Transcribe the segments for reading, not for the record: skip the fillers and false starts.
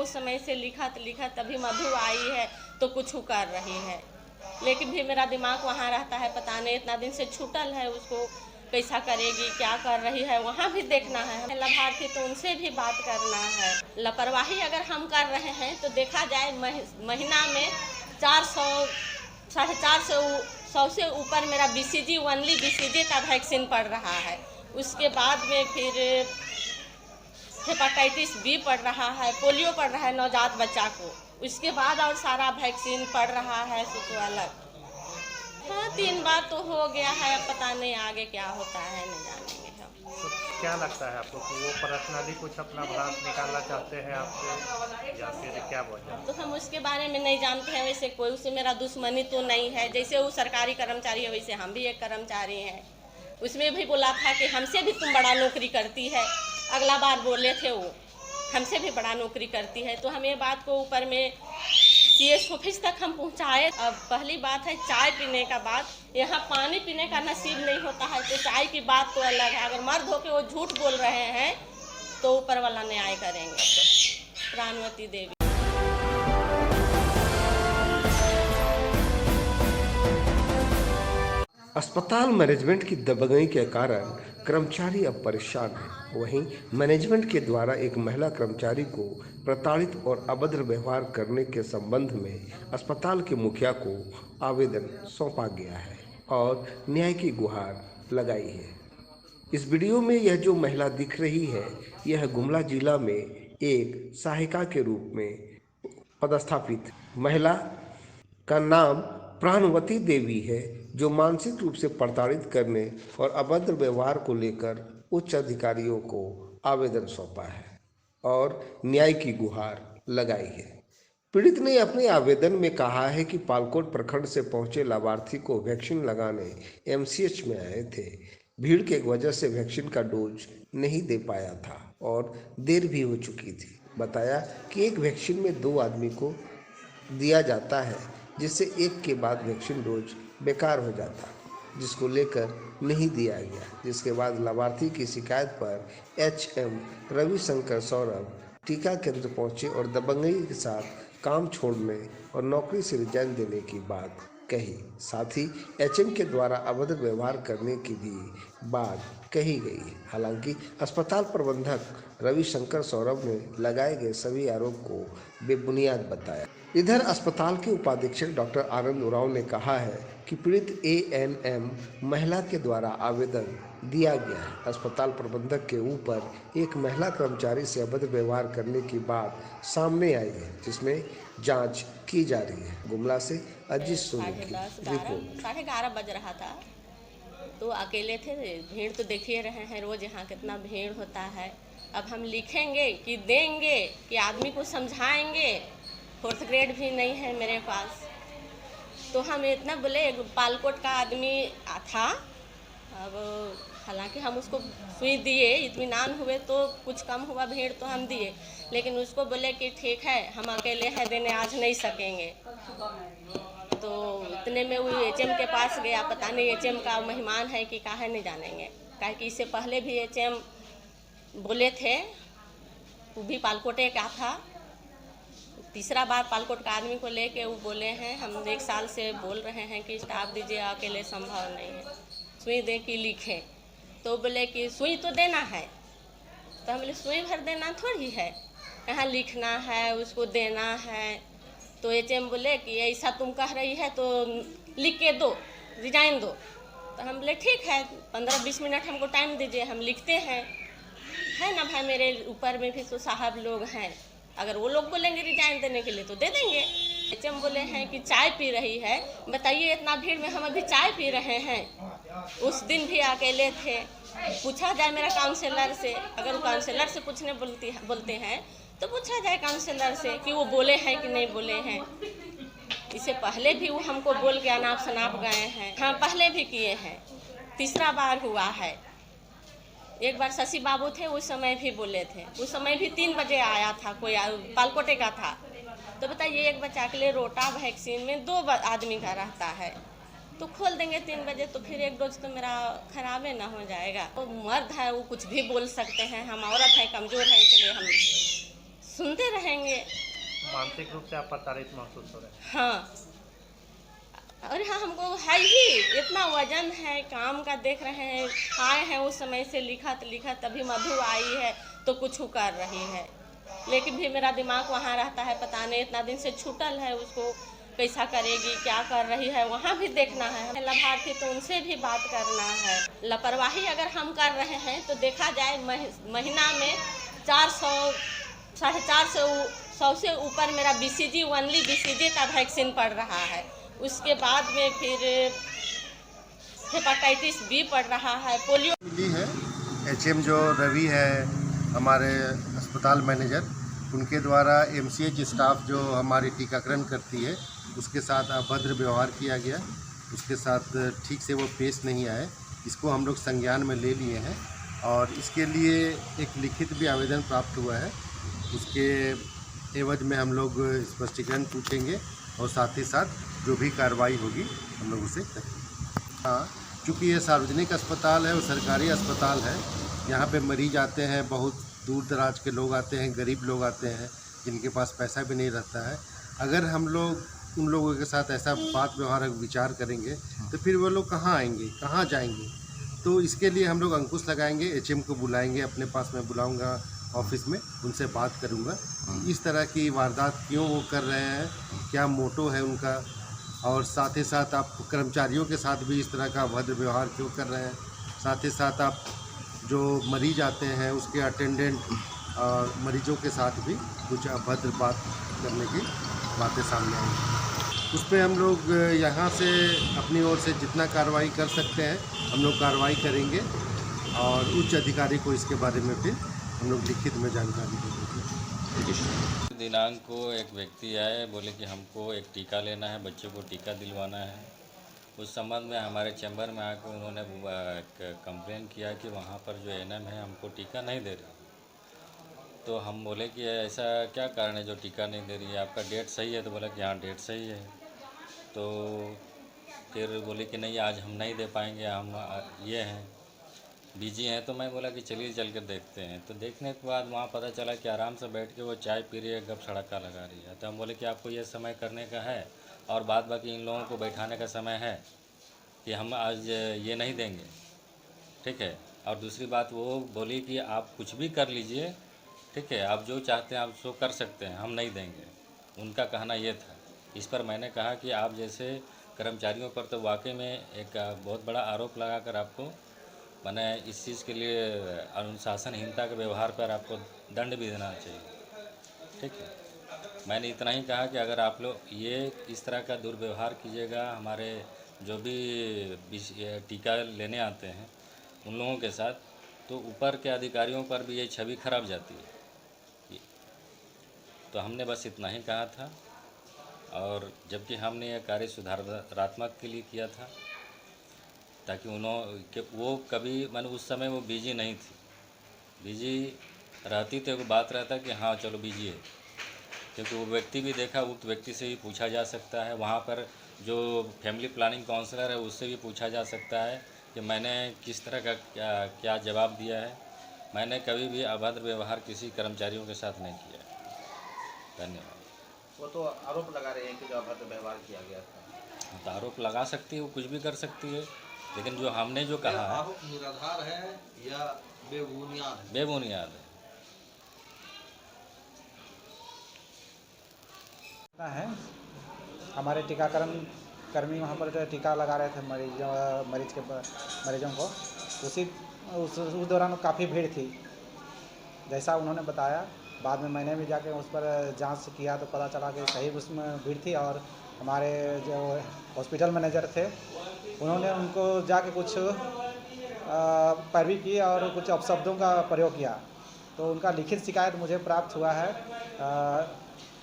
बहुत समय से लिखा तभी मधु आई है तो कुछ कर रही है, लेकिन भी मेरा दिमाग वहाँ रहता है, पता नहीं इतना दिन से छूटल है, उसको कैसा करेगी, क्या कर रही है, वहाँ भी देखना है। लाभार्थी तो उनसे भी बात करना है। लापरवाही अगर हम कर रहे हैं तो देखा जाए महीना में 400 450 से ऊपर मेरा BCG ओनली BCG का वैक्सीन पड़ रहा है। उसके बाद में फिर हेपेटाइटिस B पड़ रहा है, पोलियो पड़ रहा है नवजात बच्चा को, उसके बाद और सारा वैक्सीन पड़ रहा है तो अलग। हाँ 3 बार तो हो गया है, अब पता नहीं आगे क्या होता है, नहीं जानेंगे हम। तो क्या लगता है आपको कि वो पर्सनली कुछ अपना भड़ास निकालना चाहते हैं आपसे या फिर क्या वजह? तो हम उसके बारे में नहीं जानते हैं, वैसे कोई उससे मेरा दुश्मनी तो नहीं है, जैसे वो सरकारी कर्मचारी है वैसे हम भी एक कर्मचारी हैं। उसमें भी बोला था कि हमसे भी तुम बड़ा नौकरी करती है, अगला बार बोले थे वो हमसे भी बड़ा नौकरी करती है, तो हम ये बात को ऊपर में CS ऑफिस तक हम पहुंचाए। अब पहली बात है चाय पीने का बात, यहाँ पानी पीने का नसीब नहीं होता है, तो चाय की बात तो अलग है। अगर मर्द होकर वो झूठ बोल रहे हैं तो ऊपर वाला न्याय करेंगे। प्राणवती देवी। अस्पताल मैनेजमेंट की दबंगई के कारण कर्मचारी अब परेशान हैं। वहीं मैनेजमेंट के द्वारा एक महिला कर्मचारी को प्रताड़ित और अभद्र व्यवहार करने के संबंध में अस्पताल के मुखिया को आवेदन सौंपा गया है और न्याय की गुहार लगाई है। इस वीडियो में यह जो महिला दिख रही है, यह गुमला जिला में एक सहायिका के रूप में पदस्थापित महिला का नाम प्राणवती देवी है, जो मानसिक रूप से प्रताड़ित करने और अभद्र व्यवहार को लेकर उच्च अधिकारियों को आवेदन सौंपा है और न्याय की गुहार लगाई है। पीड़ित ने अपने आवेदन में कहा है कि पालकोट प्रखंड से पहुंचे लाभार्थी को वैक्सीन लगाने MCH में आए थे। भीड़ के वजह से वैक्सीन का डोज नहीं दे पाया था और देर भी हो चुकी थी। बताया कि एक वैक्सीन में 2 आदमी को दिया जाता है, जिससे एक के बाद वैक्सीन डोज बेकार हो जाता, जिसको लेकर नहीं दिया गया। जिसके बाद लाभार्थी की शिकायत पर HM रविशंकर सौरभ टीका केंद्र पहुंचे और दबंगई के साथ काम छोड़ने और नौकरी से रिजाइन देने की बात कही। साथ ही HM के द्वारा अभद्र व्यवहार करने की भी बात कही गई। हालांकि अस्पताल प्रबंधक रविशंकर सौरभ ने लगाए गए सभी आरोप को बेबुनियाद बताया। इधर अस्पताल के उपाधीक्षक डॉक्टर आनंद उरांव ने कहा है कि पीड़ित ANM महिला के द्वारा आवेदन दिया गया है। अस्पताल प्रबंधक के ऊपर एक महिला कर्मचारी से अभद्र व्यवहार करने की बात सामने आई है, जिसमें जांच की जा रही है। गुमला से अजीत सोनी की रिपोर्ट। 11:30 बज रहा था तो अकेले थे, भीड़ तो देखिए रहे हैं रोज यहाँ कितना भीड़ होता है। अब हम लिखेंगे कि देंगे कि आदमी को समझाएंगे, 4th ग्रेड भी नहीं है मेरे पास, तो हम इतना बोले। पालकोट का आदमी था, अब हालांकि हम उसको सुई दिए, इत्मीनान हुए तो कुछ कम हुआ भीड़ तो हम दिए, लेकिन उसको बोले कि ठीक है हम अकेले हैं, देने आज नहीं सकेंगे। तो इतने में वो HM के पास गया, पता नहीं HM का मेहमान है कि काहे नहीं जानेंगे, काहे कि इससे पहले भी HM बोले थे, वो भी पालकोटे का था। तीसरा बार पालकोट का आदमी को लेके वो बोले हैं हम 1 साल से बोल रहे हैं कि स्टाफ दीजिए, अकेले संभव नहीं है, सुई दे कि लिखें। तो बोले कि सुई तो देना है, तो हम बोले सुई भर देना थोड़ी है, यहाँ लिखना है, उसको देना है। तो HM बोले कि ऐसा तुम कह रही है तो लिख के दो, रिजाइन दो। तो हम बोले ठीक है 15-20 मिनट हमको टाइम दीजिए, हम लिखते हैं। है ना भाई, मेरे ऊपर में भी तो साहब लोग हैं, अगर वो लोग बोलेंगे रिजाइन देने के लिए तो दे देंगे। HM बोले हैं कि चाय पी रही है, बताइए इतना भीड़ में हम अभी चाय पी रहे हैं। उस दिन भी अकेले थे, पूछा जाए मेरा काउंसलर से, अगर वो काउंसलर से पूछने बोलते हैं तो पूछा जाए काउंसलर से कि वो बोले हैं कि नहीं बोले हैं। इससे पहले भी वो हमको बोल के अनाप शनाप गए हैं, हाँ पहले भी किए हैं, तीसरा बार हुआ है। एक बार शशि बाबू थे, उस समय भी बोले थे, उस समय भी 3 बजे आया था, कोई पालकोटे का था। तो बताइए एक बच्चा के लिए रोटा वैक्सीन में 2 आदमी का रहता है, तो खोल देंगे 3 बजे, तो फिर 1 डोज तो मेरा खराबे ना हो जाएगा। वो मर्द है, वो कुछ भी बोल सकते हैं, हम औरत हैं, कमज़ोर हैं, इसलिए हम सुनते रहेंगे। मानसिक रूप से आप प्रताड़ित महसूस हो रहे हैं? हाँ, और हाँ हमको है ही इतना वजन है, काम का देख रहे हैं, आए हैं उस समय से लिखत अभी मधु आई है तो कुछ कर रही है, लेकिन भी मेरा दिमाग वहाँ रहता है, पता नहीं इतना दिन से छूटल है, उसको कैसा करेगी, क्या कर रही है, वहाँ भी देखना है। लाभार्थी तो उनसे भी बात करना है। लापरवाही अगर हम कर रहे हैं तो देखा जाए महीना में 400 450 से ऊपर मेरा BCG ओनली BCG का वैक्सीन पड़ रहा है। उसके बाद में फिर हेपेटाइटिस B पड़ रहा है, पोलियो मिली है। HM जो रवि है हमारे अस्पताल मैनेजर, उनके द्वारा MCH स्टाफ जो हमारी टीकाकरण करती है उसके साथ अभद्र व्यवहार किया गया, उसके साथ ठीक से वो पेश नहीं आए। इसको हम लोग संज्ञान में ले लिए हैं और इसके लिए एक लिखित भी आवेदन प्राप्त हुआ है। उसके एवज में हम लोग स्पष्टीकरण पूछेंगे और साथ ही साथ जो भी कार्रवाई होगी हम लोग उसे करेंगे। हाँ, चूँकि ये सार्वजनिक अस्पताल है और सरकारी अस्पताल है, यहाँ पे मरीज आते हैं, बहुत दूर दराज के लोग आते हैं, गरीब लोग आते हैं जिनके पास पैसा भी नहीं रहता है। अगर हम लोग उन लोगों के साथ ऐसा बात व्यवहार विचार करेंगे तो फिर वो लोग कहाँ आएंगे, कहाँ जाएंगे। तो इसके लिए हम लोग अंकुश लगाएंगे, HM को बुलाएंगे, अपने पास में बुलाऊंगा ऑफिस में, उनसे बात करूंगा इस तरह की वारदात क्यों वो कर रहे हैं, क्या मोटो है उनका, और साथ ही साथ आप कर्मचारियों के साथ भी इस तरह का अभद्र व्यवहार क्यों कर रहे हैं। साथ ही साथ आप जो मरीज आते हैं उसके अटेंडेंट और मरीजों के साथ भी कुछ अभद्र बात करने की बातें सामने आई। उस पर हम लोग यहाँ से अपनी ओर से जितना कार्रवाई कर सकते हैं हम लोग कार्रवाई करेंगे और उच्च अधिकारी को इसके बारे में फिर हम लोग लिखित में जानकारी देंगे। दिनांक को एक व्यक्ति आए, बोले कि हमको एक टीका लेना है, बच्चों को टीका दिलवाना है। उस संबंध में हमारे चैम्बर में आकर उन्होंने कंप्लेन किया कि वहाँ पर जो ANM है हमको टीका नहीं दे रही। तो हम बोले कि ऐसा क्या कारण है जो टीका नहीं दे रही है, आपका डेट सही है? तो बोला कि हाँ डेट सही है। तो फिर बोले कि नहीं आज हम नहीं दे पाएंगे, हम ये हैं बिजी हैं। तो मैं बोला कि चलिए चल कर देखते हैं। तो देखने के बाद वहाँ पता चला कि आराम से बैठ के वो चाय पी रही है, गप सड़का लगा रही है। तो हम बोले कि आपको ये समय करने का है और बाद बाकी इन लोगों को बैठाने का समय है कि हम आज ये नहीं देंगे, ठीक है। और दूसरी बात वो बोली कि आप कुछ भी कर लीजिए, ठीक है, आप जो चाहते हैं आप सो कर सकते हैं, हम नहीं देंगे। उनका कहना ये था। इस पर मैंने कहा कि आप जैसे कर्मचारियों पर तो वाकई में एक बहुत बड़ा आरोप लगाकर आपको मैंने इस चीज़ के लिए अनुशासनहीनता के व्यवहार पर आपको दंड भी देना चाहिए, ठीक है। मैंने इतना ही कहा कि अगर आप लोग ये इस तरह का दुर्व्यवहार कीजिएगा हमारे जो भी टीका लेने आते हैं उन लोगों के साथ, तो ऊपर के अधिकारियों पर भी ये छवि खराब जाती है। तो हमने बस इतना ही कहा था, और जबकि हमने यह कार्य सुधारात्मक के लिए किया था ताकि वो कभी मैंने उस समय वो बिजी नहीं थी, बिजी रहती तो एक बात रहता कि हाँ चलो बिजी है, क्योंकि वो व्यक्ति भी देखा, उस व्यक्ति से भी पूछा जा सकता है, वहाँ पर जो फैमिली प्लानिंग काउंसलर है उससे भी पूछा जा सकता है कि मैंने किस तरह का क्या जवाब दिया है। मैंने कभी भी अभद्र व्यवहार किसी कर्मचारियों के साथ नहीं किया। धन्यवाद। वो तो आरोप लगा रहे हैं कि जो अभद्र व्यवहार किया गया था। तो आरोप लगा सकती है, वो कुछ भी कर सकती है, लेकिन जो हमने जो कहा है आरोप निराधार है या बेबुनियाद है? बेबुनियाद है। हमारे टीकाकरण कर्मी वहाँ पर टीका लगा रहे थे मरीजों को। उस दौरान काफ़ी भीड़ थी, जैसा उन्होंने बताया। बाद में मैंने भी जाके उस पर जांच किया तो पता चला कि सही उसमें भीड़ थी, और हमारे जो हॉस्पिटल मैनेजर थे उन्होंने उनको जाके कुछ पैरवी की और कुछ अपशब्दों का प्रयोग किया। तो उनका लिखित शिकायत मुझे प्राप्त हुआ है,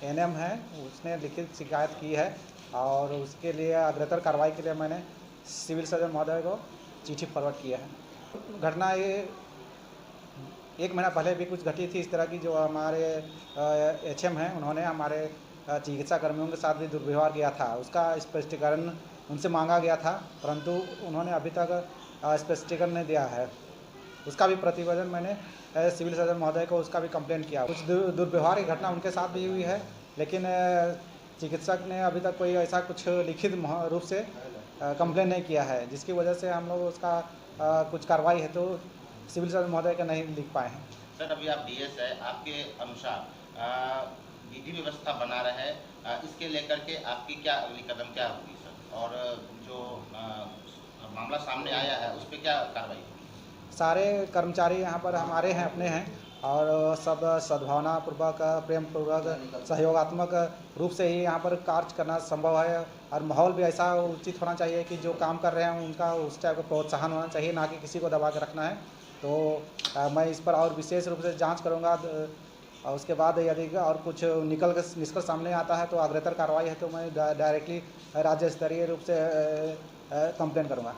ANM है उसने लिखित शिकायत की है, और उसके लिए अग्रतर कार्रवाई के लिए मैंने सिविल सर्जन महोदय को चिट्ठी फॉरवर्ड किया है। घटना ये 1 महीना पहले भी कुछ घटी थी इस तरह की, जो हमारे HM हैं उन्होंने हमारे चिकित्सा कर्मियों के साथ भी दुर्व्यवहार किया था। उसका स्पष्टीकरण उनसे मांगा गया था, परंतु उन्होंने अभी तक स्पष्टीकरण नहीं दिया है। उसका भी प्रतिवेदन मैंने सिविल सर्जन महोदय को उसका भी कंप्लेंट किया। कुछ दुर्व्यवहार की घटना उनके साथ भी हुई है, लेकिन चिकित्सक ने अभी तक कोई ऐसा कुछ लिखित रूप से कंप्लेंट नहीं किया है, जिसकी वजह से हम लोग उसका कुछ कार्रवाई है तो सिविल सर्जन महोदय का नहीं लिख पाए हैं। सर, अभी आप डीएस है, आपके अनुसार विधि व्यवस्था बना रहे, इसके लेकर के आपकी क्या अगली कदम क्या होगी सर? और जो मामला सामने आया है उस पर क्या कार्रवाई होगी? सारे कर्मचारी यहाँ पर हमारे हैं, अपने हैं, और सब सद्भावनापूर्वक, प्रेमपूर्वक, सहयोगात्मक रूप से ही यहाँ पर कार्य करना संभव है। और माहौल भी ऐसा उचित होना चाहिए कि जो काम कर रहे हैं उनका उस टाइप का प्रोत्साहन होना चाहिए, ना कि किसी को दबा के रखना है। तो मैं इस पर और विशेष रूप से जांच करूँगा, और उसके बाद यदि और कुछ निष्कर्ष सामने आता है तो अग्रतर कार्रवाई है तो मैं डायरेक्टली राज्य स्तरीय रूप से कंप्लेंट करूँगा।